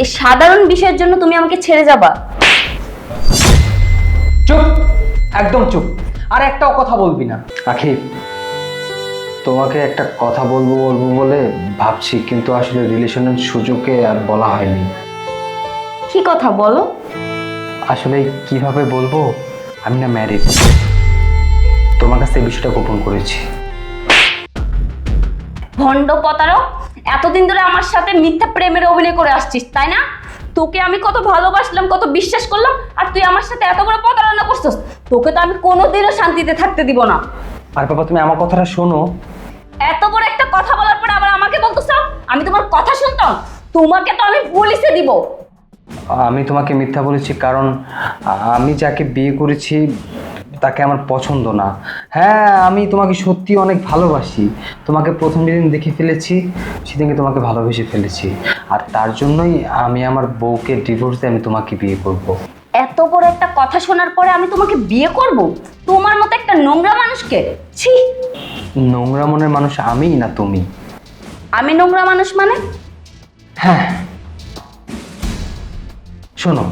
এই সাধারণ বিষয়ের জন্য তুমি আমাকে ছেড়ে যাবা? চুপ, একদম চুপ। আর একটাও কথা বলবি না। আখি, তোমাকে একটা কথা বলবো বলবো বলে ভাবছি, কিন্তু আসলে রিলেশনের সুযোগে আর বলা হয়নি। কি কথা বলো? আসলে কিভাবে বলবো, আমি না ম্যারিড। তোমার কাছে এই বিষয়টা গোপন করেছি। ভণ্ড প্রতারক, এতদিন ধরে আমার সাথে মিথ্যা প্রেমের অভিনয় করে আসছিস তাই না? তোকে আমি কত ভালোবাসলাম, কত বিশ্বাস করলাম, আর তুই আমার সাথে এত বড় প্রতারণা করছিস। তোকে তো আমি কোনোদিনও শান্তিতে থাকতে দিব না। আর বাবা, তুমি আমার কথাটা শোনো। এত বড় একটা কথা বলার পর আবার আমাকে বলতেছো আমি তোমার কথা শুনতাম? তোমাকে তো আমি পুলিশে দিব। আমি তোমাকে মিথ্যা বলেছি কারণ আমি যাকে বিয়ে করেছি তাকে আমার পছন্দ না। হ্যাঁ, আমি তোমাকে সত্যি অনেক ভালোবাসি। তোমাকে প্রথম যেদিন দেখে ফেলেছি সেদিনকে তোমাকে ভালোবেসে ফেলেছি, আর তার জন্যই আমি আমার বউকে ডিভোর্স দিয়ে আমি তোমাকে বিয়ে করব। এত বড় একটা কথা শোনার পরে আমি তোমাকে বিয়ে করব? তোমার মতো একটা নোংরা মানুষকে? ছি! নোংরা মনের মানুষ আমিই না তুমি। আমি নোংরা মানুষ মানে? হ্যাঁ, শোনো,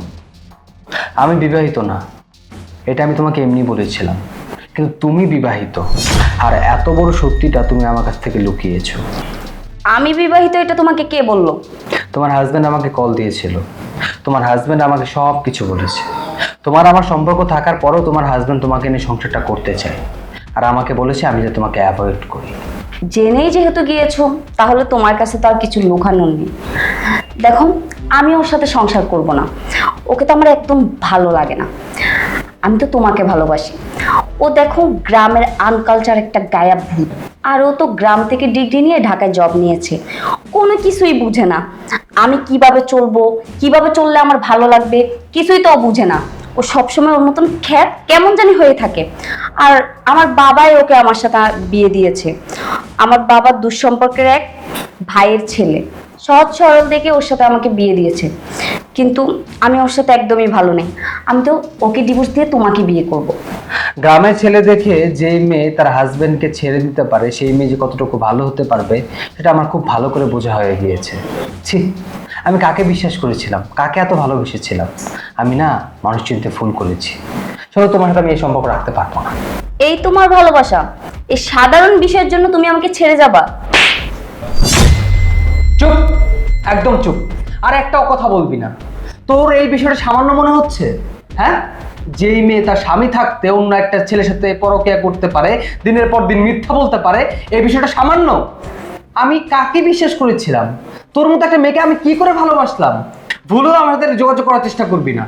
আমি বিবাহিত না, এটা আমি তোমাকে এমনি বলেছিলাম, কিন্তু তুমি বিবাহিত, আর এত বড় সত্যিটা তুমি আমার কাছ থেকে লুকিয়েছো। আমি বিবাহিত এটা তোমাকে কে বললো? তোমার হাজব্যান্ড আমাকে কল দিয়েছিল। তোমার হাজব্যান্ড আমাকে সব কিছু বলেছে। তোমার আমার সম্পর্ক থাকার পরও তোমার হাজব্যান্ড তোমাকে নিয়ে সংসারটা করতে চায়, আর আমাকে বলেছে আমি যে তোমাকে অ্যাভয়েড করি। জেনেই যেহেতু গিয়েছো, তাহলে তোমার কাছে তো আর কিছু লুকানোর নেই। দেখো, আমি ওর সাথে সংসার করব না। ওকে তো আমার একদম ভালো লাগে না। আমি তো তোমাকে ভালোবাসি। ও দেখো, গ্রামের আনকালচার একটা গায়েব ভূত। আর ও তো গ্রাম থেকে ডিগ্রি নিয়ে ঢাকায় জব নিয়েছে। কোনো কিছুই বুঝে না। আমি কিভাবে চলবো, কিভাবে চললে আমার ভালো লাগবে, কিছুই তো ও বুঝে না। ও সবসময় ওর মতন খ্যাত কেমন জানি হয়ে থাকে। আর আমার বাবাই ওকে আমার সাথে বিয়ে দিয়েছে। আমার বাবার দুঃসম্পর্কের এক ভাইয়ের ছেলে, সহজ সরল দেখে ওর সাথে আমাকে বিয়ে দিয়েছে। কিন্তু আমি ওর সাথে একদমই ভালো নেই। আমি তো ওকে ডিভোর্স দিয়ে তোমাকে বিয়ে করব। গ্রামের ছেলে দেখে যেই মেয়ে তার হাজব্যান্ডকে ছেড়ে দিতে পারে, সেই মেয়ে যে কতটুকু ভালো হতে পারবে সেটা আমার খুব ভালো করে বোঝা হয়ে গিয়েছে। ছি, আমি কাকে বিশ্বাস করেছিলাম, কাকে এত ভালোবেসেছিলাম। আমি না মানুষ চিনতে ভুল করেছি। চলো, তোমার সাথে আমি এই সম্পর্ক রাখতে পারবো না। এই তোমার ভালোবাসা? এই সাধারণ বিষয়ের জন্য তুমি আমাকে ছেড়ে যাবা? চুপ, একদম চুপ। আর একটাও কথা বলবি না। তোর এই বিষয়টা সামান্য মনে হচ্ছে? হ্যাঁ, যেই মেয়ে তার স্বামী থাকতে অন্য একটা ছেলের সাথে পরকীয়া করতে পারে, দিনের পর দিন মিথ্যা বলতে পারে, এই বিষয়টা সামান্য? আমি কাকে বিশ্বাস করেছিলাম? তোর মতো একটা মেয়েকে আমি কি করে ভালোবাসলাম? ভুলেও আমার সাথে যোগাযোগ করার চেষ্টা করবি না।